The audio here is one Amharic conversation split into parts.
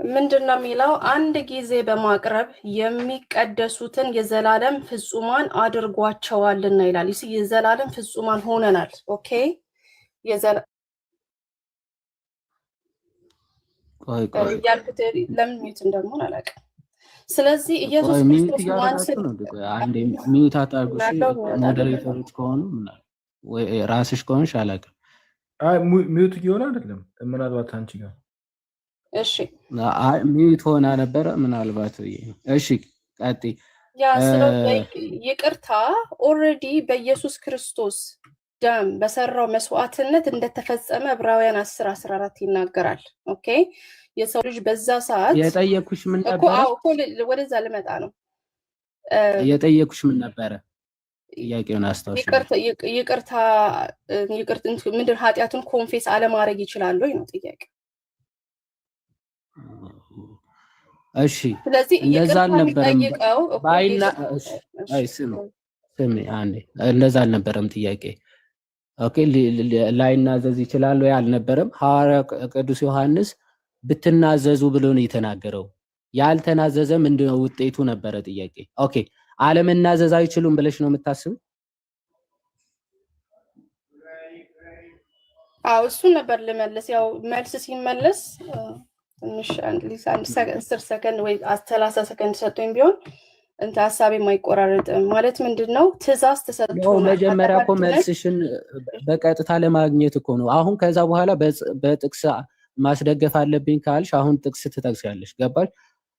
ምንድነው የሚለው? አንድ ጊዜ በማቅረብ የሚቀደሱትን የዘላለም ፍጹማን አድርጓቸዋልና ይላል። ይህ የዘላለም ፍጹማን ሆነናል። ኦኬ ያልኩት ለምን ሚዩት እንደምሆን አላውቅም። ስለዚህ ኢየሱስ ክርስቶስ ሚዩት አታርጉሽ። ሞዴሬተሮች ከሆኑ ወይ ራስሽ ከሆንሽ አላውቅም። ሚዩት እየሆነ አይደለም፣ ምናልባት አንቺ ጋር እሺ ሚዩት ሆና ነበረ ምናልባት። እሺ ቀጥይ። ይቅርታ ኦልሬዲ በኢየሱስ ክርስቶስ ደም በሰራው መስዋዕትነት እንደተፈጸመ ዕብራውያን 10:14 ይናገራል። ኦኬ የሰው ልጅ በዛ ሰዓት የጠየኩሽ ምን ነበረ? ወደዛ ልመጣ ነው። የጠየኩሽ ምን ነበረ? ጥያቄውን አስታውሽ። ይቅርታ ምንድን ኃጢአቱን ኮንፌስ አለማድረግ ይችላል ወይ ነው ጥያቄ። እሺ ስለዚህ እንደዛ አልነበረም። ባይና ስሚ አንዴ፣ እንደዛ አልነበረም ጥያቄ። ኦኬ ላይናዘዝ ይችላል ወይ አልነበረም። ሐዋርያ ቅዱስ ዮሐንስ ብትናዘዙ ብሎ ነው የተናገረው። ያልተናዘዘ ምንድነው ውጤቱ ነበረ ጥያቄ። ኦኬ አለመናዘዝ አይችሉም ብለሽ ነው የምታስቡ? አዎ እሱን ነበር ልመልስ። ያው መልስ ሲመለስ ትንሽ አንድ 10 ሰከንድ ወይ 30 ሰከንድ ሰጥቶኝ ቢሆን እንተ ሐሳቤ የማይቆራረጥ ማለት ምንድነው ትእዛዝ ተሰጥቶ መጀመሪያ እኮ መልስሽን በቀጥታ ለማግኘት እኮ ነው። አሁን ከዛ በኋላ በጥቅስ ማስደገፍ አለብኝ ካልሽ አሁን ጥቅስ ትጠቅሻለሽ። ገባሽ?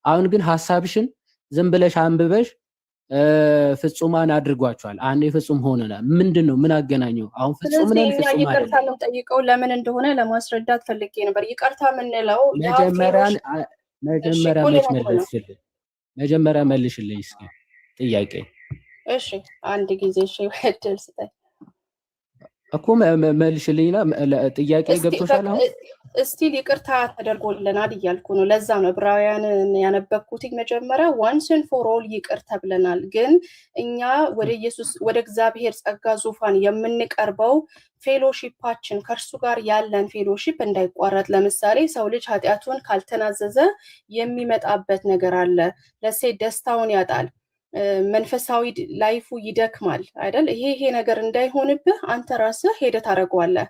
አሁን ግን ሐሳብሽን ዝም ብለሽ አንብበሽ ፍጹማን አድርጓቸዋል። አንዴ ፍጹም ሆነና ምንድነው ምን አገናኘው? አሁን ፍጹም ነን ፍጹም አይደለም። ይቅርታ ነው ጠይቀው ለምን እንደሆነ ለማስረዳት ፈልጌ ነበር። ይቅርታ ምንለው መጀመሪያ መልሽልኝ እስኪ ጥያቄ። እሺ አንድ ጊዜ እሺ ወደል ስጠኝ እኮ መልሽልኝና ጥያቄ ገብቶሻል? አሁን እስቲል ይቅርታ ተደርጎልናል እያልኩ ነው። ለዛ ነው ዕብራውያን ያነበብኩት መጀመሪያ once and for all ይቅር ተብለናል። ግን እኛ ወደ ኢየሱስ ወደ እግዚአብሔር ጸጋ ዙፋን የምንቀርበው ፌሎሺፓችን ከእርሱ ጋር ያለን ፌሎሺፕ እንዳይቋረጥ። ለምሳሌ ሰው ልጅ ኃጢአቱን ካልተናዘዘ የሚመጣበት ነገር አለ። ለሴት ደስታውን ያጣል፣ መንፈሳዊ ላይፉ ይደክማል አይደል? ይሄ ነገር እንዳይሆንብህ አንተ ራስህ ሄደህ ታደርገዋለህ።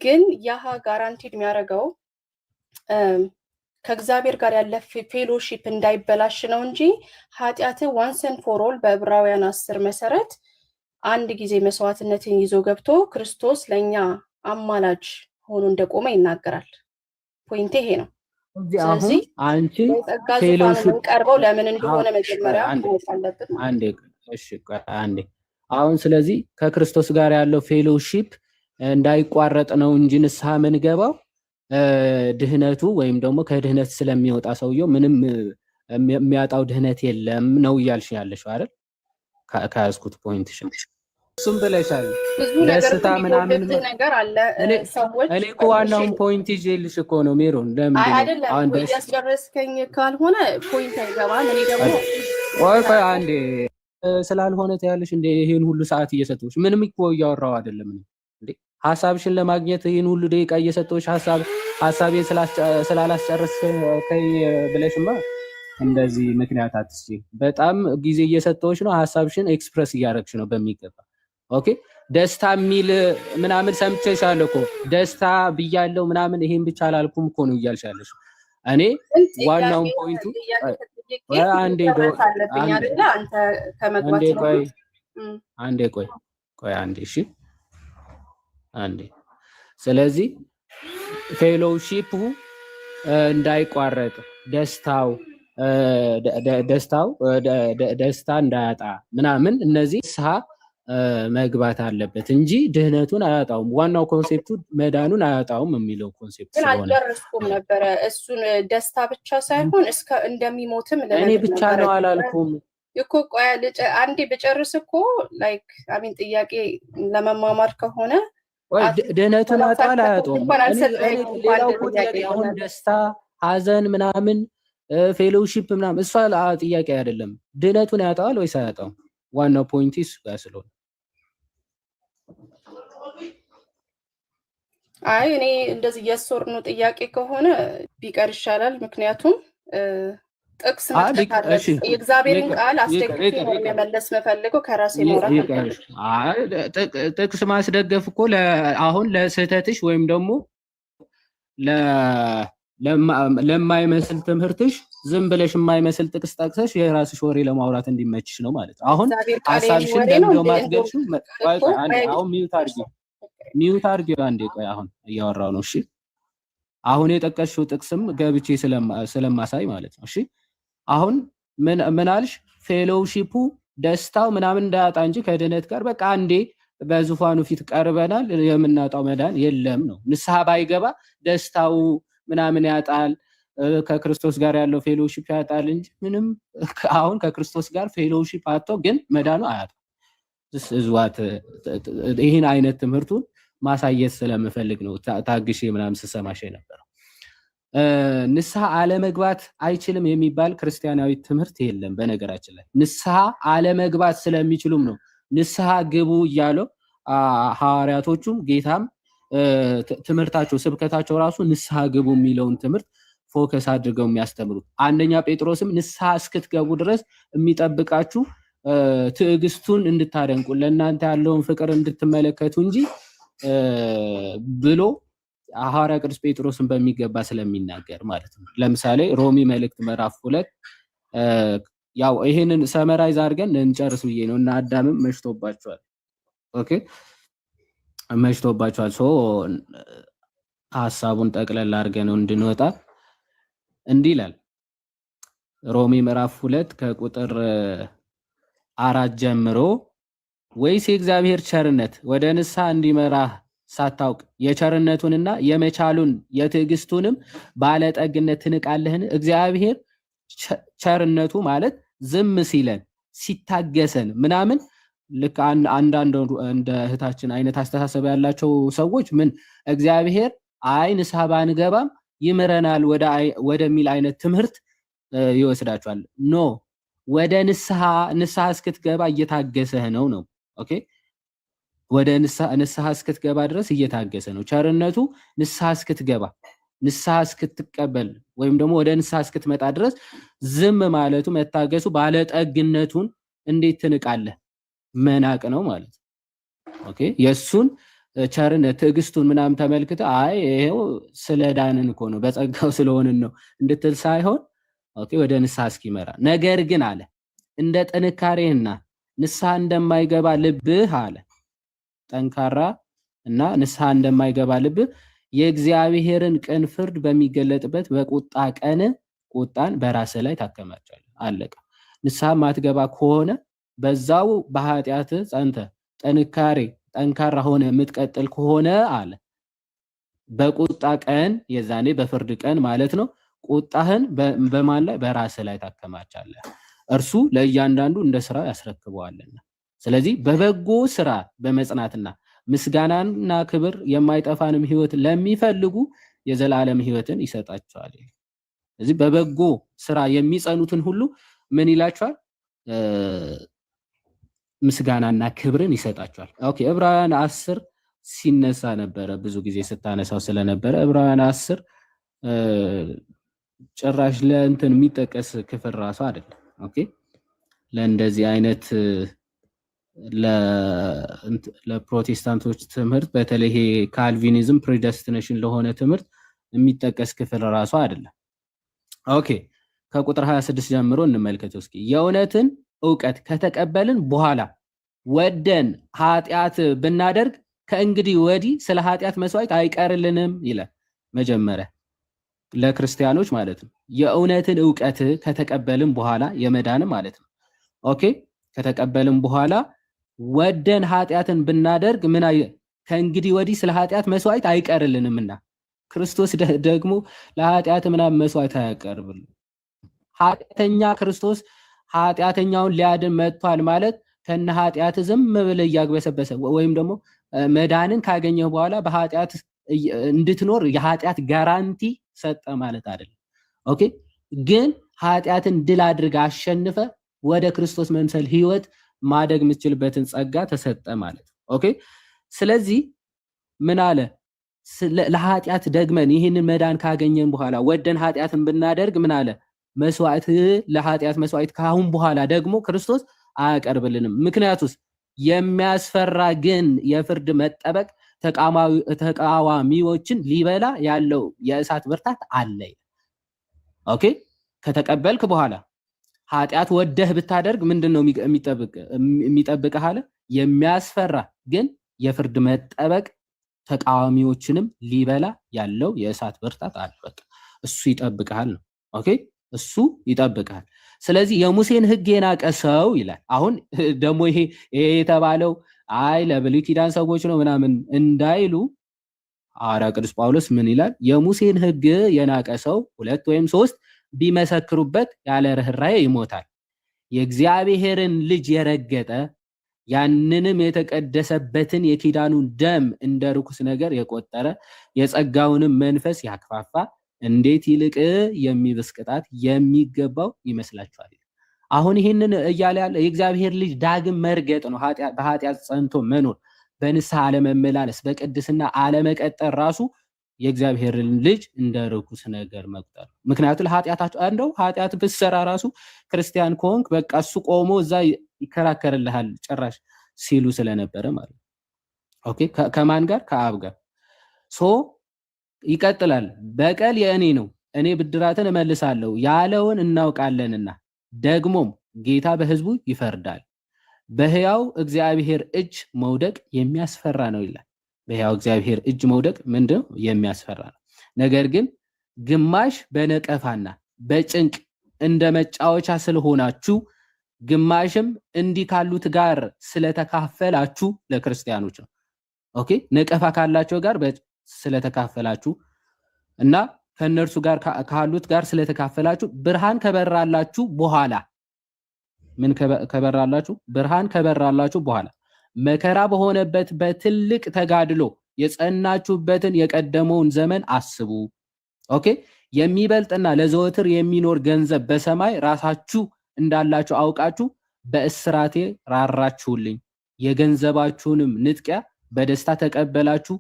ግን ያህ ጋራንቲድ የሚያደርገው ከእግዚአብሔር ጋር ያለ ፌሎሺፕ እንዳይበላሽ ነው እንጂ ኃጢአት once and for all በዕብራውያን 10 መሰረት አንድ ጊዜ መስዋዕትነትን ይዞ ገብቶ ክርስቶስ ለኛ አማላጅ ሆኖ እንደቆመ ይናገራል። ፖይንቴ ይሄ ነው። ስለዚህ አንቺ ፌሎሺፕ ቀርበው ለምን እንደሆነ መጀመሪያ አለበት። አንዴ አሁን ስለዚህ ከክርስቶስ ጋር ያለው ፌሎሺፕ እንዳይቋረጥ ነው እንጂ ንስሐ ምንገባው ድህነቱ ወይም ደግሞ ከድህነት ስለሚወጣ ሰውየው ምንም የሚያጣው ድህነት የለም ነው እያልሽ ያለሽው አይደል? ከያዝኩት ፖይንትሽ እሱም ብለሻል። ደስታ ምናምን ነገር አለ ሰዎች እኔ እኮ ዋናውን ፖይንት ይዤልሽ እኮ ነው ሜሮን። ለምን አሁን ያስጨረስከኝ ካልሆነ ፖይንት አይገባም። እኔ ደግሞ ቆይ አንዴ ስላልሆነ ታያለሽ እንደ ይሄን ሁሉ ሰዓት እየሰጠሁሽ ምንም እኮ እያወራው አይደለም እንዴ። ሐሳብሽን ለማግኘት ይሄን ሁሉ ደቂቃ እየሰጠሁሽ ሐሳቤን ስላላስጨረስከኝ ብለሽማ እንደዚህ ምክንያት አትስጪ። በጣም ጊዜ እየሰጠሁሽ ነው። ሐሳብሽን ኤክስፕረስ እያደረግሽ ነው በሚገባ። ኦኬ ደስታ የሚል ምናምን ሰምቼሻለሁ እኮ ደስታ ብያለሁ ምናምን ይሄን ብቻ አላልኩም እኮ ነው እያልሻለሽ። እኔ ዋናውን ፖይንቱ አንዴ እሺ አንዴ ስለዚህ ፌሎሺፑ እንዳይቋረጥ ደስታ እንዳያጣ ምናምን እነዚህ ንስሐ መግባት አለበት እንጂ ድህነቱን አያጣውም። ዋናው ኮንሴፕቱ መዳኑን አያጣውም የሚለው ኮንሴፕት ስለሆነ አልጨረስኩም ነበረ። እሱን ደስታ ብቻ ሳይሆን እስከ እንደሚሞትም እኔ ብቻ ነው አላልኩም እኮ። ቆይ አንዴ ብጨርስ እኮ ላይክ አሚን ጥያቄ ለመማማር ከሆነ ድህነቱን ያጣል አያጣውም። ሌላው አሁን ደስታ፣ ሐዘን ምናምን ፌሎሺፕ ምናምን እሷ ጥያቄ አይደለም። ድህነቱን ያጣዋል ወይስ አያጣውም? ዋናው ፖይንት እሱ ጋር ስለሆነ አይ እኔ እንደዚህ የሶር ነው ጥያቄ ከሆነ ቢቀር ይሻላል። ምክንያቱም ጥቅስ መጥቀስ አለ። የእግዚአብሔርን ቃል አስደግፌ ነው መመለስ መፈልገው ከራሴ ማውራት አልፈልግም። ጥቅስ ማስደገፍ እኮ አሁን ለስህተትሽ ወይም ደግሞ ለማይመስል ትምህርትሽ ዝም ብለሽ የማይመስል ጥቅስ ጠቅሰሽ የራስሽ ወሬ ለማውራት እንዲመችሽ ነው ማለት ነው። አሁን ሐሳብሽን ደምደው ማስገድሽ አሁን ሚዩት አድርጊው አንዴ። ቆይ አሁን እያወራው ነው። እሺ አሁን የጠቀስሽው ጥቅስም ገብቼ ስለማሳይ ማለት ነው። እሺ አሁን ምን አልሽ? ፌሎውሺፑ ደስታው ምናምን እንዳያጣ እንጂ ከድህነት ጋር በቃ አንዴ በዙፋኑ ፊት ቀርበናል የምናጣው መዳን የለም ነው። ንስሐ ባይገባ ደስታው ምናምን ያጣል፣ ከክርስቶስ ጋር ያለው ፌሎውሺፕ ያጣል እንጂ ምንም አሁን ከክርስቶስ ጋር ፌሎውሺፕ አጥቶ ግን መዳኑ አያጣም። ይህን አይነት ትምህርቱን ማሳየት ስለምፈልግ ነው ታግሼ ምናምን ስሰማሽ የነበረው። ንስሐ አለመግባት አይችልም የሚባል ክርስቲያናዊ ትምህርት የለም። በነገራችን ላይ ንስሐ አለመግባት ስለሚችሉም ነው ንስሐ ግቡ እያለው ሐዋርያቶቹም ጌታም ትምህርታቸው ስብከታቸው ራሱ ንስሐ ግቡ የሚለውን ትምህርት ፎከስ አድርገው የሚያስተምሩት። አንደኛ ጴጥሮስም ንስሐ እስክትገቡ ድረስ የሚጠብቃችሁ ትዕግስቱን እንድታደንቁ ለእናንተ ያለውን ፍቅር እንድትመለከቱ እንጂ ብሎ ሐዋርያ ቅዱስ ጴጥሮስን በሚገባ ስለሚናገር ማለት ነው። ለምሳሌ ሮሚ መልእክት ምዕራፍ 2 ያው ይሄንን ሰመራይዝ አድርገን እንጨርስ ብዬ ነው እና አዳምም መሽቶባቸዋል። ኦኬ መሽቶባቸዋል። ሐሳቡን ጠቅለል አድርገን እንድንወጣ እንዲህ ይላል ሮሚ ምዕራፍ 2 ከቁጥር 4 ጀምሮ ወይስ የእግዚአብሔር ቸርነት ወደ ንስሐ እንዲመራህ ሳታውቅ የቸርነቱንና የመቻሉን የትዕግስቱንም ባለጠግነት ትንቃለህን? እግዚአብሔር ቸርነቱ ማለት ዝም ሲለን ሲታገሰን ምናምን ልክ አንዳንድ እንደ እህታችን አይነት አስተሳሰብ ያላቸው ሰዎች ምን እግዚአብሔር አይ ንስሐ ባንገባም ይምረናል ወደሚል አይነት ትምህርት ይወስዳቸዋል። ኖ ወደ ንስሐ እስክትገባ እየታገሰህ ነው። ኦኬ ወደ ንስሐ እስክትገባ ድረስ እየታገሰ ነው። ቸርነቱ ንስሐ እስክትገባ ንስሐ እስክትቀበል ወይም ደግሞ ወደ ንስሐ እስክትመጣ ድረስ ዝም ማለቱ መታገሱ ባለጠግነቱን እንዴት ትንቃለህ? መናቅ ነው ማለት ነው። ኦኬ የሱን ቸርነት ትዕግስቱን ምናምን ተመልክተ አይ ይሄው ስለዳንን እኮ ነው በጸጋው ስለሆንን ነው እንድትል ሳይሆን ኦኬ ወደ ንስሐ እስኪመራ ነገር ግን አለ እንደ ጥንካሬህና ንስሐ እንደማይገባ ልብህ አለ ጠንካራ እና ንስሐ እንደማይገባ ልብህ የእግዚአብሔርን ቅን ፍርድ በሚገለጥበት በቁጣ ቀን ቁጣን በራስህ ላይ ታከማቻለህ። አለቀ። ንስሐ ማትገባ ከሆነ በዛው በኃጢአት ጸንተ ጠንካራ ሆነ የምትቀጥል ከሆነ አለ በቁጣ ቀን የዛኔ በፍርድ ቀን ማለት ነው ቁጣህን በማን ላይ? በራስህ ላይ ታከማቻለህ። እርሱ ለእያንዳንዱ እንደ ስራው ያስረክበዋልና። ስለዚህ በበጎ ስራ በመጽናትና ምስጋናና ክብር የማይጠፋንም ህይወት ለሚፈልጉ የዘላለም ህይወትን ይሰጣቸዋል። ስለዚህ በበጎ ስራ የሚጸኑትን ሁሉ ምን ይላቸዋል? ምስጋናና ክብርን ይሰጣቸዋል። ኦኬ ዕብራውያን 10 ሲነሳ ነበረ ብዙ ጊዜ ስታነሳው ስለነበረ ዕብራውያን 10 ጭራሽ ለእንትን የሚጠቀስ ክፍል ራሱ አይደለም። ኦኬ ለእንደዚህ አይነት ለፕሮቴስታንቶች ትምህርት በተለይ ይሄ ካልቪኒዝም ፕሪደስቲኔሽን ለሆነ ትምህርት የሚጠቀስ ክፍል ራሱ አይደለም። ኦኬ ከቁጥር 26 ጀምሮ እንመልከተው እስኪ። የእውነትን ዕውቀት ከተቀበልን በኋላ ወደን ኃጢአት ብናደርግ ከእንግዲህ ወዲህ ስለ ኃጢአት መስዋዕት አይቀርልንም ይላል። መጀመሪያ ለክርስቲያኖች ማለት ነው። የእውነትን ዕውቀት ከተቀበልን በኋላ የመዳን ማለት ነው። ኦኬ ከተቀበልን በኋላ ወደን ኃጢአትን ብናደርግ ከእንግዲህ ወዲህ ስለ ኃጢአት መስዋዕት አይቀርልንምና ክርስቶስ ደግሞ ለኃጢአት ምናምን መስዋዕት አያቀርብልን። ኃጢአተኛ ክርስቶስ ኃጢአተኛውን ሊያድን መጥቷል ማለት ከነ ኃጢአት ዝም ብለህ እያግበሰበሰ ወይም ደግሞ መዳንን ካገኘህ በኋላ በኃጢአት እንድትኖር የኃጢአት ጋራንቲ ሰጠ ማለት አይደለም። ኦኬ ግን ኃጢአትን ድል አድርጋ አሸንፈ ወደ ክርስቶስ መምሰል ህይወት ማደግ የምትችልበትን ጸጋ ተሰጠ ማለት ነው። ኦኬ ስለዚህ ምን አለ? ለኃጢአት ደግመን ይህንን መዳን ካገኘን በኋላ ወደን ኃጢአትን ብናደርግ ምን አለ? መስዋዕት ለኃጢአት መስዋዕት ካሁን በኋላ ደግሞ ክርስቶስ አያቀርብልንም። ምክንያቱስ የሚያስፈራ ግን የፍርድ መጠበቅ ተቃዋሚዎችን ሊበላ ያለው የእሳት ብርታት አለ። ኦኬ ከተቀበልክ በኋላ ኃጢአት ወደህ ብታደርግ ምንድነው የሚጠብቅህ አለ? የሚያስፈራ ግን የፍርድ መጠበቅ ተቃዋሚዎችንም ሊበላ ያለው የእሳት ብርታት አለ። በቃ እሱ ይጠብቅሃል ነው። ኦኬ እሱ ይጠብቅሃል። ስለዚህ የሙሴን ሕግ የናቀ ሰው ይላል። አሁን ደግሞ ይሄ የተባለው አይ ለብሉይ ኪዳን ሰዎች ነው ምናምን እንዳይሉ ሐዋርያው ቅዱስ ጳውሎስ ምን ይላል? የሙሴን ሕግ የናቀ ሰው 2 ወይም 3 ቢመሰክሩበት ያለ ርህራሄ ይሞታል። የእግዚአብሔርን ልጅ የረገጠ ያንንም የተቀደሰበትን የኪዳኑን ደም እንደ ርኩስ ነገር የቆጠረ የጸጋውንም መንፈስ ያክፋፋ እንዴት ይልቅ የሚብስ ቅጣት የሚገባው ይመስላችኋል? አሁን ይህንን እያለ ያለ የእግዚአብሔር ልጅ ዳግም መርገጥ ነው። በኃጢአት ጸንቶ መኖር፣ በንስሐ አለመመላለስ፣ በቅድስና አለመቀጠር ራሱ የእግዚአብሔርን ልጅ እንደ ርኩስ ነገር መቁጠር። ምክንያቱም ለኃጢአታቸው እንደው ኃጢአት ብትሰራ ራሱ ክርስቲያን ከሆንክ በቃ እሱ ቆሞ እዛ ይከራከርልሃል ጭራሽ ሲሉ ስለነበረ ማለት ነው። ኦኬ ከማን ጋር? ከአብ ጋር። ሶ ይቀጥላል። በቀል የእኔ ነው፣ እኔ ብድራትን እመልሳለሁ ያለውን እናውቃለንና ደግሞም ጌታ በሕዝቡ ይፈርዳል። በሕያው እግዚአብሔር እጅ መውደቅ የሚያስፈራ ነው ይላል። በሕያው እግዚአብሔር እጅ መውደቅ ምንድነው? የሚያስፈራ ነው። ነገር ግን ግማሽ በነቀፋና በጭንቅ እንደ መጫወቻ ስለሆናችሁ ግማሽም እንዲህ ካሉት ጋር ስለተካፈላችሁ ለክርስቲያኖች ነው። ኦኬ ነቀፋ ካላቸው ጋር ስለተካፈላችሁ እና ከነርሱ ጋር ካሉት ጋር ስለተካፈላችሁ ብርሃን ከበራላችሁ በኋላ ምን ከበራላችሁ? ብርሃን ከበራላችሁ በኋላ መከራ በሆነበት በትልቅ ተጋድሎ የጸናችሁበትን የቀደመውን ዘመን አስቡ። ኦኬ የሚበልጥና ለዘወትር የሚኖር ገንዘብ በሰማይ ራሳችሁ እንዳላችሁ አውቃችሁ በእስራቴ ራራችሁልኝ፣ የገንዘባችሁንም ንጥቂያ በደስታ ተቀበላችሁ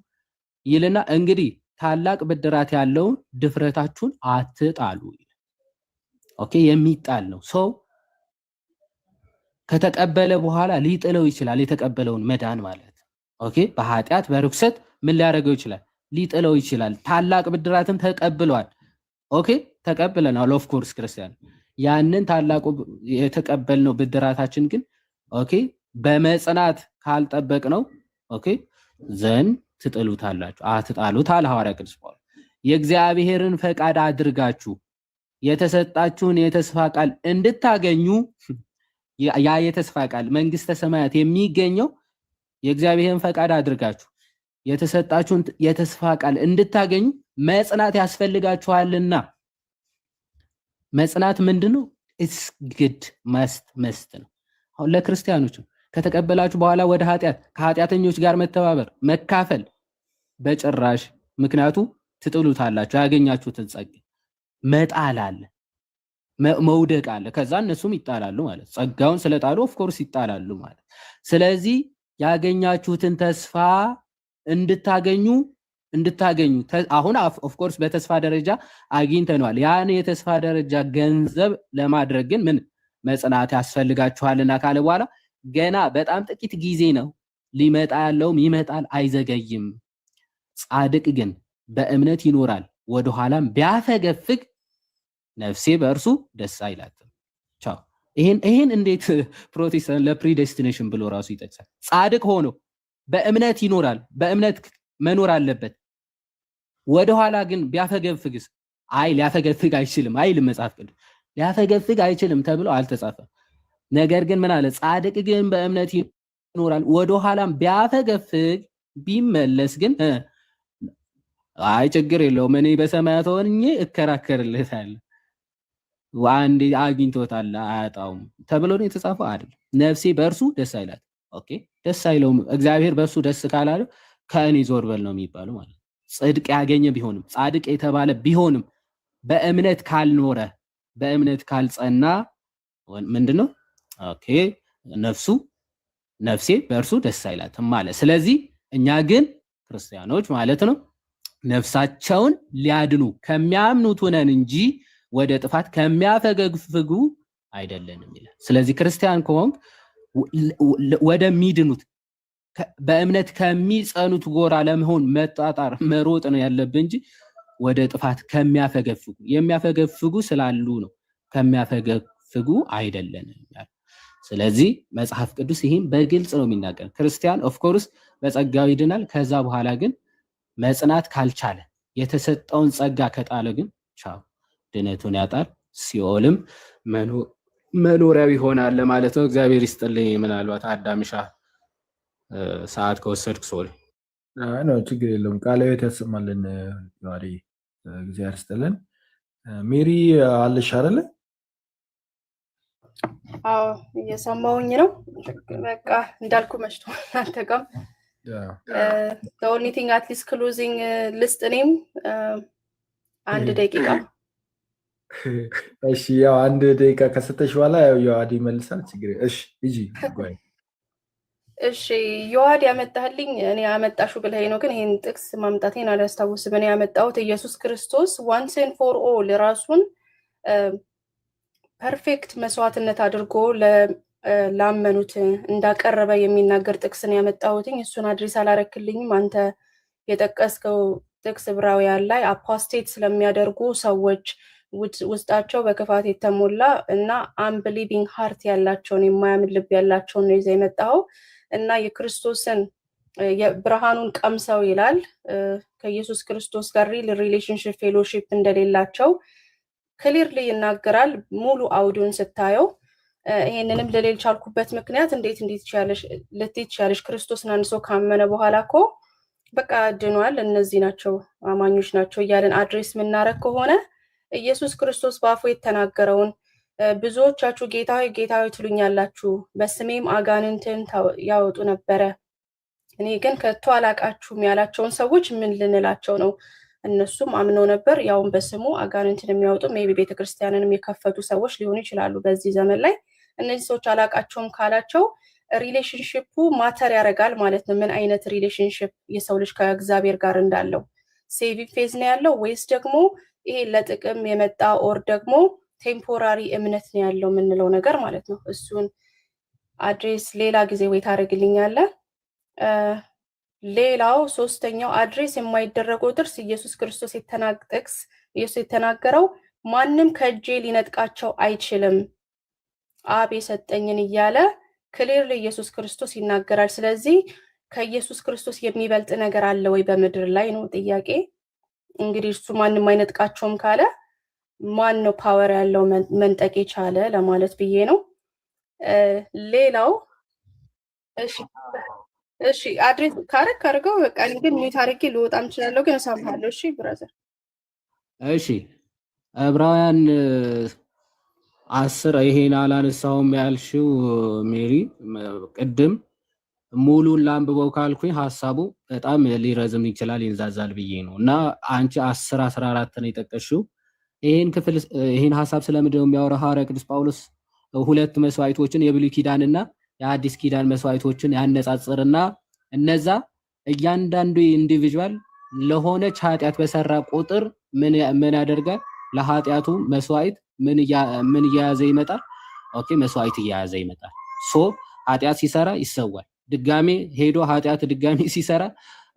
ይልና እንግዲህ ታላቅ ብድራት ያለውን ድፍረታችሁን አትጣሉ። ኦኬ የሚጣል ነው። ሰው ከተቀበለ በኋላ ሊጥለው ይችላል። የተቀበለውን መዳን ማለት ኦኬ በኃጢአት በርኩሰት ምን ሊያደርገው ይችላል? ሊጥለው ይችላል። ታላቅ ብድራትን ተቀብሏል። ኦኬ ተቀብለናል። ኦፍ ኮርስ ክርስቲያን ያንን ታላቁ የተቀበልነው ብድራታችን ግን ኦኬ በመጽናት ካልጠበቅ ነው ኦኬ ዘን ትጥሉታላችሁ። አትጣሉት አለ ሐዋርያ ቅዱስ ጳውሎስ። የእግዚአብሔርን ፈቃድ አድርጋችሁ የተሰጣችሁን የተስፋ ቃል እንድታገኙ ያ የተስፋ ቃል መንግስተ ሰማያት የሚገኘው የእግዚአብሔርን ፈቃድ አድርጋችሁ የተሰጣችሁን የተስፋ ቃል እንድታገኙ መጽናት ያስፈልጋችኋልና። መጽናት ምንድነው? ኢትስ ግድ መስት ነው። አሁን ለክርስቲያኖች ከተቀበላችሁ በኋላ ወደ ኃጢአት ከኃጢአተኞች ጋር መተባበር መካፈል በጭራሽ። ምክንያቱ ትጥሉታላችሁ። ያገኛችሁትን ጸጋ መጣል አለ፣ መውደቅ አለ። ከዛ እነሱም ይጣላሉ ማለት ጸጋውን ስለጣሉ ኦፍ ኮርስ ይጣላሉ ማለት። ስለዚህ ያገኛችሁትን ተስፋ እንድታገኙ አሁን ኦፍ ኮርስ በተስፋ ደረጃ አግኝተናል። ያን የተስፋ ደረጃ ገንዘብ ለማድረግ ግን ምን መጽናት ያስፈልጋችኋልና ካለ በኋላ ገና በጣም ጥቂት ጊዜ ነው፣ ሊመጣ ያለውም ይመጣል፣ አይዘገይም። ጻድቅ ግን በእምነት ይኖራል፣ ወደኋላም ቢያፈገፍግ ነፍሴ በእርሱ ደስ አይላትም። ቻው። ይሄን እንዴት ፕሮቴስታንት ለፕሪዴስቲኔሽን ብሎ ራሱ ይጠቅሳል። ጻድቅ ሆኖ በእምነት ይኖራል፣ በእምነት መኖር አለበት። ወደኋላ ግን ቢያፈገፍግስ? አይ ሊያፈገፍግ አይችልም አይልም መጽሐፍ ቅዱስ። ሊያፈገፍግ አይችልም ተብሎ አልተጻፈም። ነገር ግን ምን አለ? ጻድቅ ግን በእምነት ይኖራል፣ ወደኋላም ቢያፈገፍግ ቢመለስ ግን አይ ችግር የለውም እኔ በሰማያት ሆኜ እከራከርለታለሁ፣ አንዴ አግኝቶታል አያጣውም ተብሎ ነው የተጻፈው አይደል? ነፍሴ በእርሱ ደስ አይላት። ኦኬ ደስ አይለውም። እግዚአብሔር በእርሱ ደስ ካላለው ከእኔ ዞር በል ነው የሚባለው ማለት ነው። ጽድቅ ያገኘ ቢሆንም ጻድቅ የተባለ ቢሆንም በእምነት ካልኖረ በእምነት ካልጸና ምንድነው? ኦኬ ነፍሴ በእርሱ ደስ አይላትም ማለት። ስለዚህ እኛ ግን ክርስቲያኖች ማለት ነው ነፍሳቸውን ሊያድኑ ከሚያምኑት ሆነን እንጂ ወደ ጥፋት ከሚያፈገፍጉ አይደለንም ይላል። ስለዚህ ክርስቲያን ከሆንክ ወደሚድኑት በእምነት ከሚጸኑት ጎራ ለመሆን መጣጣር መሮጥ ነው ያለብን እንጂ ወደ ጥፋት የሚያፈገፍጉ ስላሉ ነው፣ ከሚያፈገፍጉ አይደለንም ያለው። ስለዚህ መጽሐፍ ቅዱስ ይህን በግልጽ ነው የሚናገር። ክርስቲያን ኦፍ ኮርስ በጸጋው ይድናል። ከዛ በኋላ ግን መጽናት ካልቻለ የተሰጠውን ጸጋ ከጣለ ግን ቻው ድነቱን ያጣል፣ ሲኦልም መኖሪያው ይሆናል ለማለት ነው። እግዚአብሔር ይስጥልኝ። ምናልባት አዳምሻ ሰዓት ከወሰድክ ሶሪ ነው፣ ችግር የለውም። ቃለ ሕይወት ያሰማልን። ዛሬ እግዚአብሔር ይስጥልን። ሜሪ አለሽ አይደለ? አዎ እየሰማሁኝ ነው። በቃ እንዳልኩ መሽቶ አንተ ጋር the only thing at least closing list እኔም አንድ ደቂቃ እሺ፣ ያው አንድ ደቂቃ ከሰጠሽ በኋላ ያው አዲ መልሳል። ችግር እሺ፣ እጂ ጎይ እሺ ዮሐድ ያመጣልኝ እኔ ያመጣሹ ብለኝ ነው፣ ግን ይሄን ጥቅስ ማምጣቴን አላስታውስም። እኔ ያመጣሁት ኢየሱስ ክርስቶስ once and for all ራሱን ፐርፌክት መስዋዕትነት አድርጎ ላመኑት እንዳቀረበ የሚናገር ጥቅስን ያመጣሁትኝ። እሱን አድሬስ አላረክልኝም። አንተ የጠቀስከው ጥቅስ ዕብራውያን ላይ አፖስቴት ስለሚያደርጉ ሰዎች ውስጣቸው በክፋት የተሞላ እና አንብሊቪንግ ሃርት ያላቸውን የማያምን ልብ ያላቸውን ነው ይዘህ የመጣኸው እና የክርስቶስን የብርሃኑን ቀምሰው ይላል ከኢየሱስ ክርስቶስ ጋር ሪሌሽንሽፕ ፌሎሺፕ እንደሌላቸው ክሊርሊ ይናገራል። ሙሉ አውዲዮን ስታየው ይሄንንም ለሌል ቻልኩበት ምክንያት እንዴት ልትይቻለሽ ክርስቶስን አንድ ሰው ካመነ በኋላ እኮ በቃ ድኗል፣ እነዚህ ናቸው አማኞች ናቸው እያለን አድሬስ የምናረግ ከሆነ ኢየሱስ ክርስቶስ በአፉ የተናገረውን ብዙዎቻችሁ ጌታ ሆይ ጌታ ሆይ ትሉኛላችሁ፣ በስሜም አጋንንትን ያወጡ ነበረ፣ እኔ ግን ከቶ አላቃችሁም ያላቸውን ሰዎች ምን ልንላቸው ነው? እነሱም አምነው ነበር፣ ያውን በስሙ አጋንንትን የሚያወጡ ሜቢ ቤተክርስቲያንንም የከፈቱ ሰዎች ሊሆኑ ይችላሉ በዚህ ዘመን ላይ። እነዚህ ሰዎች አላቃቸውም ካላቸው ሪሌሽንሺፑ ማተር ያደርጋል ማለት ነው። ምን አይነት ሪሌሽንሺፕ የሰው ልጅ ከእግዚአብሔር ጋር እንዳለው ሴቪንግ ፌዝ ነው ያለው ወይስ ደግሞ ይሄ ለጥቅም የመጣ ኦር ደግሞ ቴምፖራሪ እምነት ነው ያለው የምንለው ነገር ማለት ነው። እሱን አድሬስ ሌላ ጊዜ ወይ ታደርግልኛለህ። ሌላው ሶስተኛው አድሬስ የማይደረገው ጥቅስ ኢየሱስ ክርስቶስ ኢየሱስ የተናገረው ማንም ከእጄ ሊነጥቃቸው አይችልም አብ የሰጠኝን እያለ ክሊርሊ ኢየሱስ ክርስቶስ ይናገራል። ስለዚህ ከኢየሱስ ክርስቶስ የሚበልጥ ነገር አለ ወይ በምድር ላይ ነው ጥያቄ። እንግዲህ እሱ ማንም አይነጥቃቸውም ካለ ማን ነው ፓወር ያለው መንጠቅ የቻለ ለማለት ብዬ ነው። ሌላው እሺ አድሬስ ካረገው በቃ ግን ሚት አድርጌ ልወጣም እችላለሁ፣ ግን እሰማለሁ። እሺ ብራዘር። እሺ ዕብራውያን 10 ይሄን አላነሳውም ያልሽው ሜሪ ቅድም ሙሉን ላንብበው ካልኩኝ ሐሳቡ በጣም ሊረዝም ይችላል ይንዛዛል ብዬ ነው እና አንቺ 10 14 ነው የጠቀሽው። ይሄን ሐሳብ ስለምንድነው የሚያወራው? ሐዋርያ ቅዱስ ጳውሎስ ሁለት መስዋዕቶችን የብሉይ ኪዳንና የአዲስ ኪዳን መስዋዕቶችን ያነጻጽርና እነዛ እያንዳንዱ ኢንዲቪጁዋል ለሆነች ኃጢአት በሰራ ቁጥር ምን ያደርጋል? ለኃጢአቱ መስዋዕት ምን እያያዘ ይመጣል? ኦኬ መስዋዕት እያያዘ ይመጣል። ሶ ኃጢአት ሲሰራ ይሰዋል። ድጋሜ ሄዶ ኃጢአት ድጋሜ ሲሰራ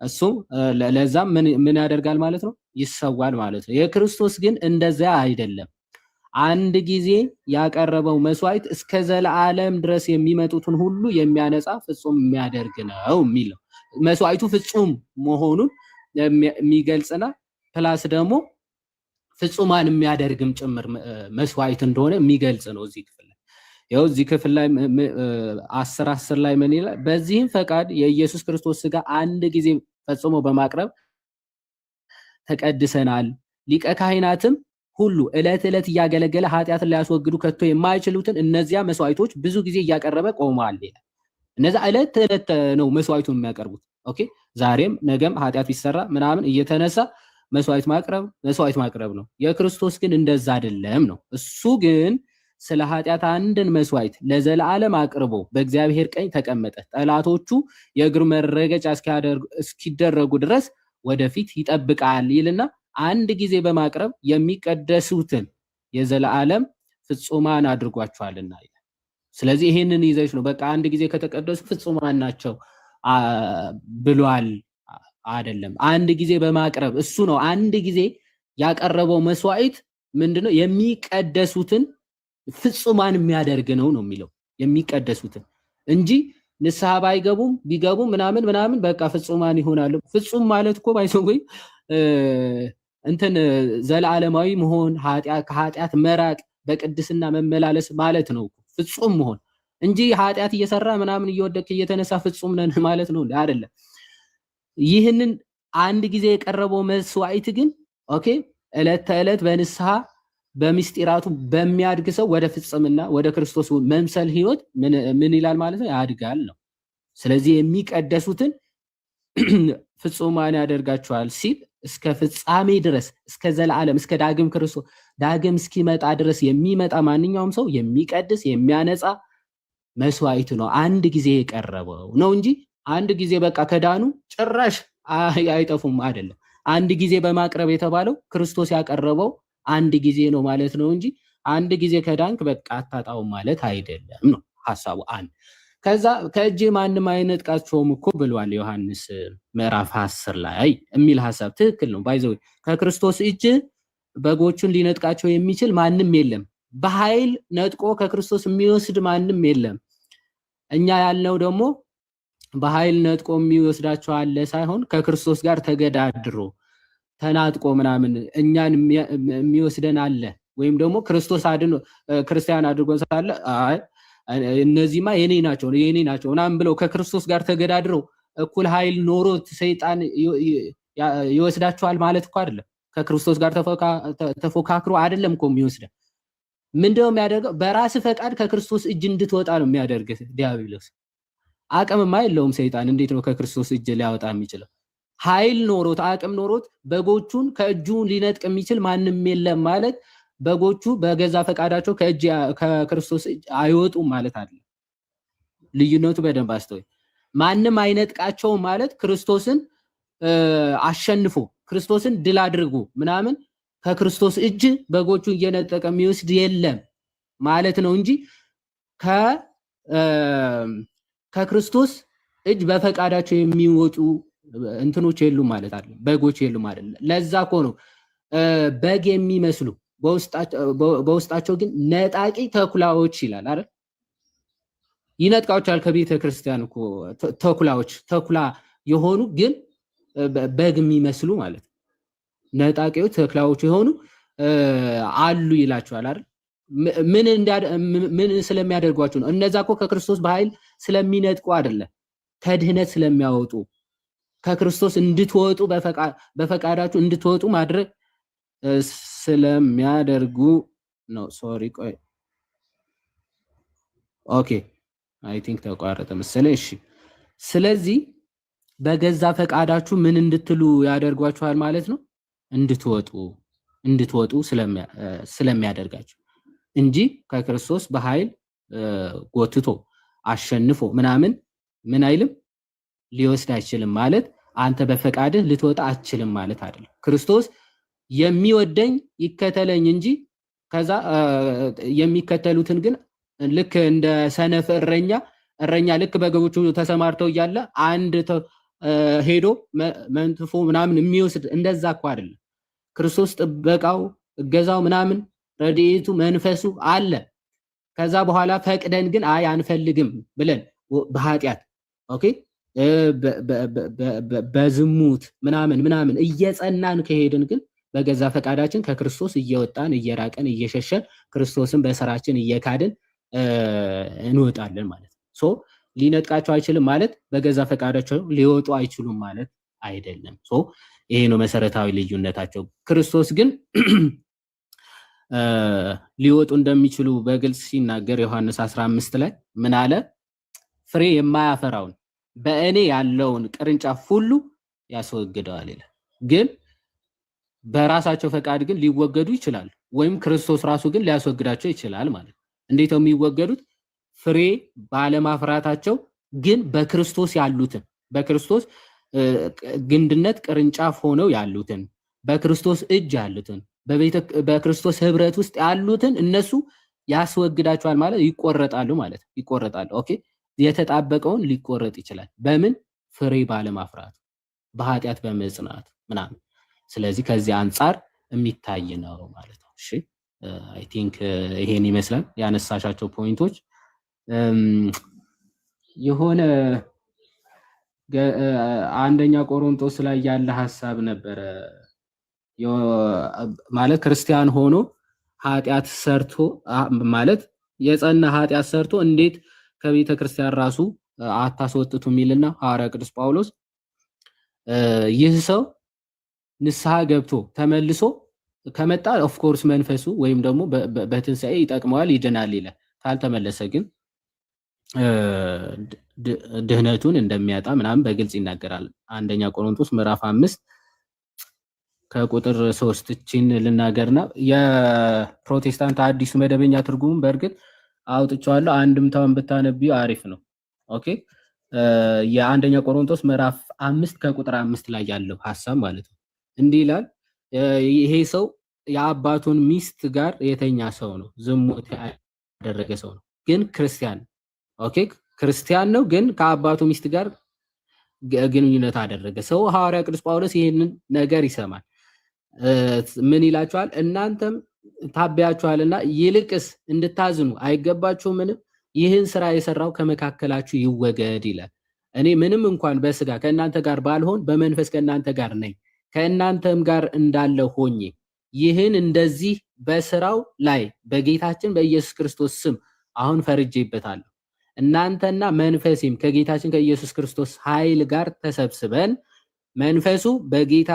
እሱ ለዛም ምን ያደርጋል ማለት ነው? ይሰዋል ማለት ነው። የክርስቶስ ግን እንደዛ አይደለም። አንድ ጊዜ ያቀረበው መስዋዕት እስከ ዘላለም ድረስ የሚመጡትን ሁሉ የሚያነጻ ፍጹም የሚያደርግ ነው የሚለው መስዋዕቱ ፍጹም መሆኑን የሚገልጽና ፕላስ ደግሞ ፍጹማን የሚያደርግም ጭምር መስዋዕት እንደሆነ የሚገልጽ ነው። እዚህ ክፍል ላይ ያው እዚህ ክፍል ላይ 10 ላይ ምን ይላል? በዚህም ፈቃድ የኢየሱስ ክርስቶስ ሥጋ አንድ ጊዜ ፈጽሞ በማቅረብ ተቀድሰናል። ሊቀ ካህናትም ሁሉ ዕለት እያገለገለ ኃጢአትን ሊያስወግዱ ከቶ የማይችሉትን እነዚያ መስዋዕቶች ብዙ ጊዜ እያቀረበ ቆመዋል ይላል። እነዛ ዕለት ነው መስዋዕቱን የሚያቀርቡት። ኦኬ ዛሬም ነገም ኃጢአት ቢሰራ ምናምን እየተነሳ መስዋዕት ማቅረብ ነው። የክርስቶስ ግን እንደዛ አይደለም ነው። እሱ ግን ስለ ኃጢአት አንድን መስዋዕት ለዘላለም አቅርቦ በእግዚአብሔር ቀኝ ተቀመጠ። ጠላቶቹ የእግር መረገጫ እስኪደረጉ ድረስ ወደፊት ይጠብቃል ይልና አንድ ጊዜ በማቅረብ የሚቀደሱትን የዘላለም ፍጹማን አድርጓቸዋልና ይላል። ስለዚህ ይሄንን ይዘሽ ነው በቃ አንድ ጊዜ ከተቀደሱ ፍጹማን ናቸው ብሏል አይደለም። አንድ ጊዜ በማቅረብ እሱ ነው አንድ ጊዜ ያቀረበው መስዋዕት ምንድነው የሚቀደሱትን ፍጹማን የሚያደርግ ነው የሚለው የሚቀደሱትን እንጂ ንስሐ ባይገቡም ቢገቡም ምናምን በቃ ፍጹማን ይሆናሉ። ፍጹም ማለት እኮ ባይሰውይ እንትን ዘላለማዊ መሆን ከኃጢአት መራቅ በቅድስና መመላለስ ማለት ነው ፍጹም መሆን እንጂ ኃጢአት እየሰራ ምናምን እየወደቀ እየተነሳ ፍጹም ነን ማለት ነው አይደለም። ይህንን አንድ ጊዜ የቀረበው መስዋዕት ግን ኦኬ ዕለት ተዕለት በንስሐ በሚስጢራቱ በሚያድግ ሰው ወደ ፍጽምና ወደ ክርስቶስ መምሰል ህይወት ምን ይላል ማለት ነው ያድጋል ነው። ስለዚህ የሚቀደሱትን ፍጹማን ያደርጋቸዋል ሲል እስከ ፍጻሜ ድረስ እስከ ዘላለም እስከ ዳግም ክርስቶስ ዳግም እስኪመጣ ድረስ የሚመጣ ማንኛውም ሰው የሚቀድስ የሚያነጻ መስዋዕት ነው አንድ ጊዜ የቀረበው ነው እንጂ አንድ ጊዜ በቃ ከዳኑ ጭራሽ አይጠፉም አይደለም። አንድ ጊዜ በማቅረብ የተባለው ክርስቶስ ያቀረበው አንድ ጊዜ ነው ማለት ነው እንጂ አንድ ጊዜ ከዳንክ በቃ አታጣውም ማለት አይደለም ነው ሐሳቡ። አንድ ከዛ ከእጅ ማንም አይነጥቃቸውም እኮ ብሏል ዮሐንስ ምዕራፍ 10 ላይ የሚል ሐሳብ ትክክል ነው። ባይዘው ከክርስቶስ እጅ በጎቹን ሊነጥቃቸው የሚችል ማንም የለም። በኃይል ነጥቆ ከክርስቶስ የሚወስድ ማንም የለም። እኛ ያልነው ደግሞ በኃይል ነጥቆ የሚወስዳቸው አለ ሳይሆን ከክርስቶስ ጋር ተገዳድሮ ተናጥቆ ምናምን እኛን የሚወስደን አለ። ወይም ደግሞ ክርስቶስ አድኖ ክርስቲያን አድርጎ ሳለ አይ እነዚህማ የኔ ናቸው ምናምን ብለው ከክርስቶስ ጋር ተገዳድረው እኩል ኃይል ኖሮት ሰይጣን ይወስዳቸዋል ማለት እኮ አይደለም። ከክርስቶስ ጋር ተፎካክሮ አይደለም እኮ የሚወስደን። ምንድነው የሚያደርገው? በራስ ፈቃድ ከክርስቶስ እጅ እንድትወጣ ነው የሚያደርግ ዲያብሎስ። አቅምማ የለውም ሰይጣን። እንዴት ነው ከክርስቶስ እጅ ሊያወጣ የሚችለው? ኃይል ኖሮት አቅም ኖሮት በጎቹን ከእጁ ሊነጥቅ የሚችል ማንም የለም ማለት በጎቹ በገዛ ፈቃዳቸው ከክርስቶስ እጅ አይወጡም ማለት አይደለም። ልዩነቱ በደንብ አስተውይ። ማንም አይነጥቃቸው ማለት ክርስቶስን አሸንፎ ክርስቶስን ድል አድርጎ ምናምን ከክርስቶስ እጅ በጎቹን እየነጠቀ የሚወስድ የለም ማለት ነው እንጂ ከክርስቶስ እጅ በፈቃዳቸው የሚወጡ እንትኖች የሉም ማለት አይደለም። በጎች የሉም አይደለም። ለዛ እኮ ነው በግ የሚመስሉ በውስጣቸው ግን ነጣቂ ተኩላዎች ይላል አይደል? ይነጥቃቸዋል ከቤተ ክርስቲያን እኮ ተኩላ የሆኑ ግን በግ የሚመስሉ ማለት ነጣቂዎች ተኩላዎች የሆኑ አሉ ይላቸዋል አይደል? ምን ስለሚያደርጓቸው ነው? እነዛ እኮ ከክርስቶስ በኃይል ስለሚነጥቁ አይደለም፣ ከድህነት ስለሚያወጡ ከክርስቶስ እንድትወጡ በፈቃዳችሁ እንድትወጡ ማድረግ ስለሚያደርጉ ነው። ሶሪ ቆይ ኦኬ አይ ቲንክ ተቋረጠ መሰለኝ። እሺ ስለዚህ በገዛ ፈቃዳችሁ ምን እንድትሉ ያደርጓችኋል ማለት ነው? እንድትወጡ ስለሚያደርጋችሁ እንጂ ከክርስቶስ በኃይል ጎትቶ አሸንፎ ምናምን ምን አይልም ሊወስድ አይችልም ማለት አንተ በፈቃድህ ልትወጣ አትችልም ማለት አይደለም። ክርስቶስ የሚወደኝ ይከተለኝ እንጂ ከዛ የሚከተሉትን ግን ልክ እንደ ሰነፍ እረኛ ልክ በጎቹ ተሰማርተው እያለ አንድ ሄዶ መንትፎ ምናምን የሚወስድ እንደዛ እኮ አይደለም። ክርስቶስ ጥበቃው እገዛው ምናምን ረድኤቱ መንፈሱ አለ። ከዛ በኋላ ፈቅደን ግን አይ አንፈልግም ብለን በኃጢአት ኦኬ በዝሙት ምናምን እየጸናን ከሄድን ግን በገዛ ፈቃዳችን ከክርስቶስ እየወጣን እየራቀን እየሸሸን ክርስቶስን በስራችን እየካድን እንወጣለን ማለት ነው። ሶ ሊነጥቃቸው አይችልም ማለት በገዛ ፈቃዳቸው ሊወጡ አይችሉም ማለት አይደለም። ሶ ይሄ ነው መሰረታዊ ልዩነታቸው። ክርስቶስ ግን ሊወጡ እንደሚችሉ በግልጽ ሲናገር ዮሐንስ 15 ላይ ምን አለ? ፍሬ የማያፈራውን በእኔ ያለውን ቅርንጫፍ ሁሉ ያስወግደዋል ይላል። ግን በራሳቸው ፈቃድ ግን ሊወገዱ ይችላሉ፣ ወይም ክርስቶስ ራሱ ግን ሊያስወግዳቸው ይችላል ማለት ነው። እንዴት ነው የሚወገዱት? ፍሬ ባለማፍራታቸው ግን በክርስቶስ ያሉትን በክርስቶስ ግንድነት ቅርንጫፍ ሆነው ያሉትን በክርስቶስ እጅ ያሉትን በክርስቶስ ህብረት ውስጥ ያሉትን እነሱ ያስወግዳቸዋል ማለት ይቆረጣሉ ማለት ይቆረጣሉ። ኦኬ የተጣበቀውን ሊቆረጥ ይችላል። በምን ፍሬ ባለማፍራት በኃጢአት በመጽናት ምናምን። ስለዚህ ከዚህ አንጻር የሚታይ ነው ማለት ነው። እሺ አይ ቲንክ ይሄን ይመስላል ያነሳሻቸው ፖይንቶች። የሆነ አንደኛ ቆሮንቶስ ላይ ያለ ሐሳብ ነበረ ማለት ክርስቲያን ሆኖ ኃጢአት ሰርቶ ማለት የጸና ኃጢአት ሰርቶ እንዴት ከቤተ ክርስቲያን ራሱ አታስወጥቱ የሚልና ሐዋርያ ቅዱስ ጳውሎስ ይህ ሰው ንስሐ ገብቶ ተመልሶ ከመጣ ኦፍ ኮርስ መንፈሱ ወይም ደግሞ በትንሣኤ ይጠቅመዋል ይድናል ይላል። ካልተመለሰ ግን ድህነቱን እንደሚያጣ ምናምን በግልጽ ይናገራል። አንደኛ ቆሮንቶስ ምዕራፍ 5 ከቁጥር 3 እቺን ልናገርና የፕሮቴስታንት አዲሱ መደበኛ ትርጉም በእርግጥ አውጥቻለሁ። አንድምታውን ብታነቢው አሪፍ ነው። ኦኬ የአንደኛ ቆሮንቶስ ምዕራፍ 5 ከቁጥር 5 ላይ ያለው ሐሳብ ማለት ነው። እንዲህ ይላል፣ ይሄ ሰው የአባቱን ሚስት ጋር የተኛ ሰው ነው፣ ዝሙት ያደረገ ሰው ነው፣ ግን ክርስቲያን ኦኬ ክርስቲያን ነው፣ ግን ከአባቱ ሚስት ጋር ግንኙነት አደረገ። ሰው ሐዋርያ ቅዱስ ጳውሎስ ይሄንን ነገር ይሰማል። ምን ይላችኋል? እናንተም ታበያችኋልና ይልቅስ እንድታዝኑ አይገባችሁምን? ይህን ስራ የሰራው ከመካከላችሁ ይወገድ ይላል። እኔ ምንም እንኳን በስጋ ከእናንተ ጋር ባልሆን በመንፈስ ከእናንተ ጋር ነኝ፣ ከእናንተም ጋር እንዳለ ሆኜ ይህን እንደዚህ በስራው ላይ በጌታችን በኢየሱስ ክርስቶስ ስም አሁን ፈርጄበታለሁ። እናንተና መንፈሴም ከጌታችን ከኢየሱስ ክርስቶስ ኃይል ጋር ተሰብስበን መንፈሱ በጌታ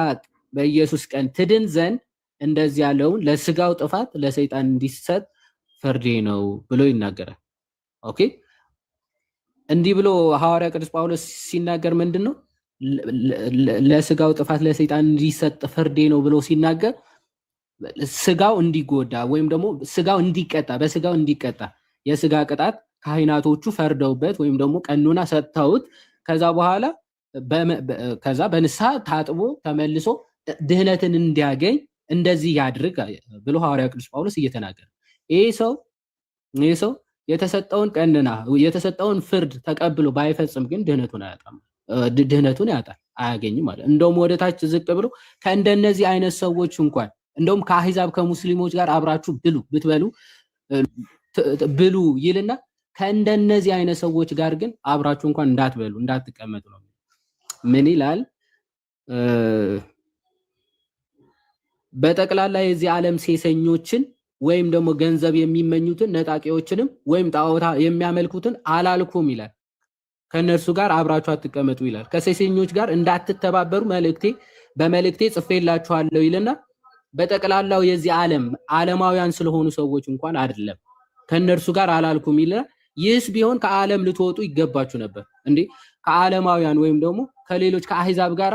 በኢየሱስ ቀን ትድን ዘንድ እንደዚህ ያለውን ለስጋው ጥፋት ለሰይጣን እንዲሰጥ ፍርዴ ነው ብሎ ይናገራል። ኦኬ እንዲህ ብሎ ሐዋርያ ቅዱስ ጳውሎስ ሲናገር ምንድነው? ለስጋው ጥፋት ለሰይጣን እንዲሰጥ ፍርዴ ነው ብሎ ሲናገር ስጋው እንዲጎዳ ወይም ደግሞ ስጋው እንዲቀጣ በስጋው እንዲቀጣ የስጋ ቅጣት ካህናቶቹ ፈርደውበት ወይም ደግሞ ቀኑና ሰጥተውት ከዛ በኋላ ከዛ በንስሐ ታጥቦ ተመልሶ ድህነትን እንዲያገኝ እንደዚህ ያድርግ ብሎ ሐዋርያ ቅዱስ ጳውሎስ እየተናገረ ይሄ ሰው የተሰጠውን ቀንና የተሰጠውን ፍርድ ተቀብሎ ባይፈጽም ግን ድህነቱን ያጣል አያገኝም ማለት። እንደውም ወደታች ዝቅ ብሎ ከእንደነዚህ አይነት ሰዎች እንኳን እንደውም ከአህዛብ ከሙስሊሞች ጋር አብራችሁ ብትበሉ ብሉ ይልና ከእንደነዚህ አይነት ሰዎች ጋር ግን አብራችሁ እንኳን እንዳትበሉ እንዳትቀመጡ ነው። ምን ይላል? በጠቅላላ የዚህ ዓለም ሴሰኞችን ወይም ደግሞ ገንዘብ የሚመኙትን ነጣቂዎችንም ወይም ጣዖታ የሚያመልኩትን አላልኩም ይላል። ከነርሱ ጋር አብራችሁ አትቀመጡ ይላል። ከሴሰኞች ጋር እንዳትተባበሩ በመልእክቴ ጽፌላችኋለሁ ይልና በጠቅላላው የዚህ ዓለማውያን ስለሆኑ ሰዎች እንኳን አይደለም ከነርሱ ጋር አላልኩም ይልና ይህስ ቢሆን ከዓለም ልትወጡ ይገባችሁ ነበር። እንዴ ከዓለማውያን ወይም ደግሞ ከሌሎች ከአህዛብ ጋር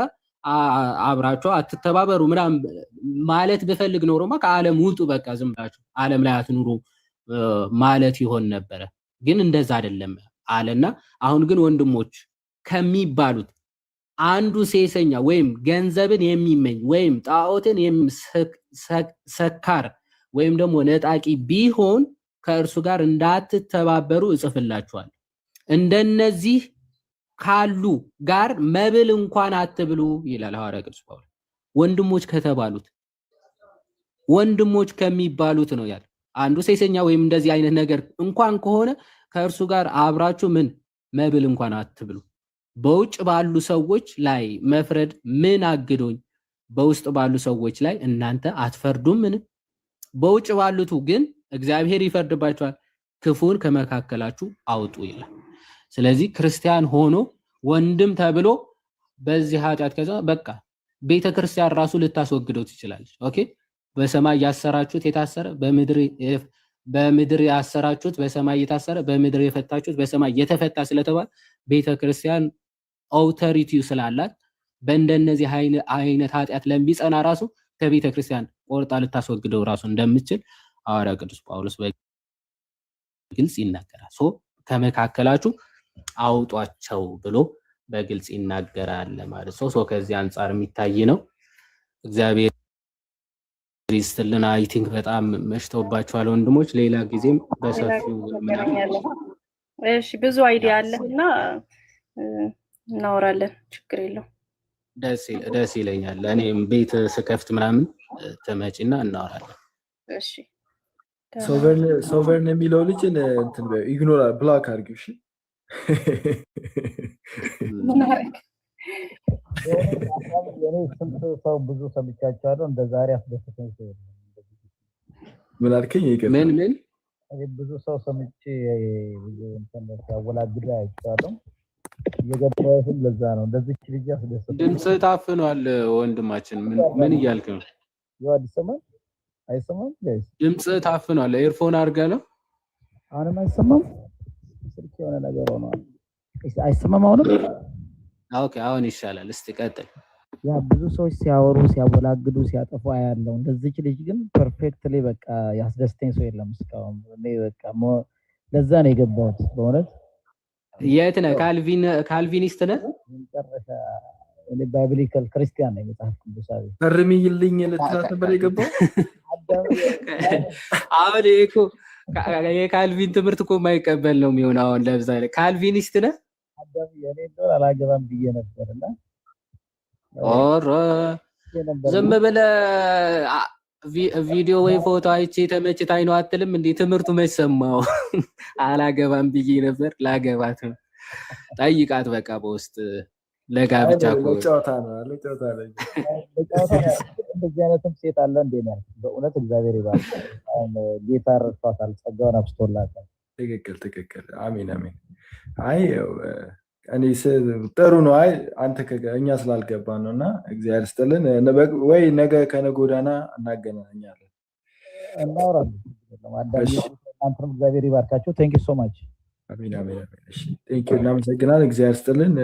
አብራችሁ አትተባበሩ ምናምን ማለት ብፈልግ ኖሮማ ከዓለም ውጡ፣ በቃ ዝም ብላችሁ ዓለም ላይ አትኑሩ ማለት ይሆን ነበረ። ግን እንደዛ አይደለም አለና አሁን ግን ወንድሞች ከሚባሉት አንዱ ሴሰኛ ወይም ገንዘብን የሚመኝ ወይም ጣዖትን ሰካር ወይም ደግሞ ነጣቂ ቢሆን ከእርሱ ጋር እንዳትተባበሩ እጽፍላችኋል። እንደነዚህ ካሉ ጋር መብል እንኳን አትብሉ ይላል ሐዋርያ ቅዱስ ጳውሎስ። ወንድሞች ከሚባሉት ነው ያለ። አንዱ ሴሰኛ ወይም እንደዚህ አይነት ነገር እንኳን ከሆነ ከእርሱ ጋር አብራችሁ መብል እንኳን አትብሉ። በውጭ ባሉ ሰዎች ላይ መፍረድ ምን አግዶኝ? በውስጥ ባሉ ሰዎች ላይ እናንተ አትፈርዱም? ምን በውጭ ባሉቱ ግን እግዚአብሔር ይፈርድባቸዋል። ክፉን ከመካከላችሁ አውጡ ይላል። ስለዚህ ክርስቲያን ሆኖ ወንድም ተብሎ በዚህ ኃጢአት ከዛ በቃ ቤተክርስቲያን ራሱ ልታስወግደው ትችላለች። ኦኬ በሰማይ ያሰራችሁት የታሰረ በምድር ያሰራችሁት በሰማይ የታሰረ በምድር የፈታችሁት በሰማይ የተፈታ ስለተባለ ቤተክርስቲያን ኦቶሪቲው ስላላት በእንደነዚህ አይነት ኃጢአት ለሚጸና ራሱ ከቤተክርስቲያን ቆርጣ ልታስወግደው ራሱ እንደምትችል ሐዋርያ ቅዱስ ጳውሎስ በግልጽ ይናገራል። ከመካከላችሁ አውጧቸው ብሎ በግልጽ ይናገራል ማለት ነው። ከዚህ አንጻር የሚታይ ነው። እግዚአብሔር ይስጥልን። አይ ቲንክ በጣም መሽተውባችኋል ወንድሞች፣ ሌላ ጊዜም በሰፊው እሺ፣ ብዙ አይዲያ አለና እናወራለን፣ ችግር የለው። ደስ ይለኛል። እኔም ቤት ስከፍት ምናምን ተመጪና እናወራለን። እሺ፣ ሶቨርን የሚለው ልጅ እንትን ኢግኖር ብላክ አድርጊው። እሺ፣ ምን አረክ? የኔ ስንት ሰው ብዙ ሰምቻቸዋለሁ፣ እንደ ዛሬ አስደስተኝ ሰው የለም። ምን አልከኝ? ምን ብዙ ሰው ሰምቼ እንትን ሲያወላግዱ አይቻለሁ። እየገባሁትም ለዛ ነው። እንደዚህ ልጅ አስደስተኝ። ድምጽ ታፍኗል ወንድማችን። ምን እያልክ ነው? አይሰማም? ድምጽ ታፍኗል። ኤርፎን አድርገህ ነው? አሁንም አይሰማም? ስልክ የሆነ ነገር ሆኗል። አይሰማም አሁንም? ኦኬ፣ አሁን ይሻላል። እስቲ ቀጥል። ያ ብዙ ሰዎች ሲያወሩ ሲያወላግዱ ሲያጠፉ አያለው። እንደዚህ ልጅ ግን ፐርፌክትሊ በቃ ያስደስተኝ ሰው የለም እስካሁን። እኔ በቃ ለዛ ነው የገባሁት በእውነት። የት ነህ? ካልቪኒስት ነህ? መጨረሻ እኔ ባይብሊካል ክርስቲያን ነኝ፣ መጽሐፍ ቅዱሳዊ። ፈርሚልኝ ልትላት ነበር የገባው። አሁን እኮ የካልቪን ትምህርት እኮ የማይቀበል ነው የሚሆነው። አሁን ለምሳሌ ካልቪኒስት ነህ? አዳም የኔ እንደው አላገባም ብዬ ነበርና ኦሮ ዝም ብለህ ቪዲዮ ወይ ፎቶ አይቼ ተመችታኝ ነው አትልም እንዴ? ትምህርቱ መች ሰማው? አላገባም ብዬ ነበር። ላገባት ነው። ጠይቃት በቃ በውስጥ ለጋብቻ እኮ ጨዋታ ነው አለ። ጨዋታ ነው። እንደዚህ አይነትም ሴት አለ እንዴ? ነው በእውነት እግዚአብሔር ይባርክ። ጌታ ረድቷታል፣ ጸጋውን አብስቶላታል። ትክክል። አሜን። አይ እኔ ጥሩ ነው። አይ አንተ እኛ ስላልገባ ነውና እግዚአብሔር ይስጥልን። ወይ ነገ ከነገ ወዲያ እናገናኛለን፣ እናወራለን። እናንተም እግዚአብሔር ይባርካችሁ። ቴንክ ዩ ሶ ማች። አሜን። እሺ፣ ቴንክ ዩ። እናመሰግናለን። እግዚአብሔር ይስጥልን።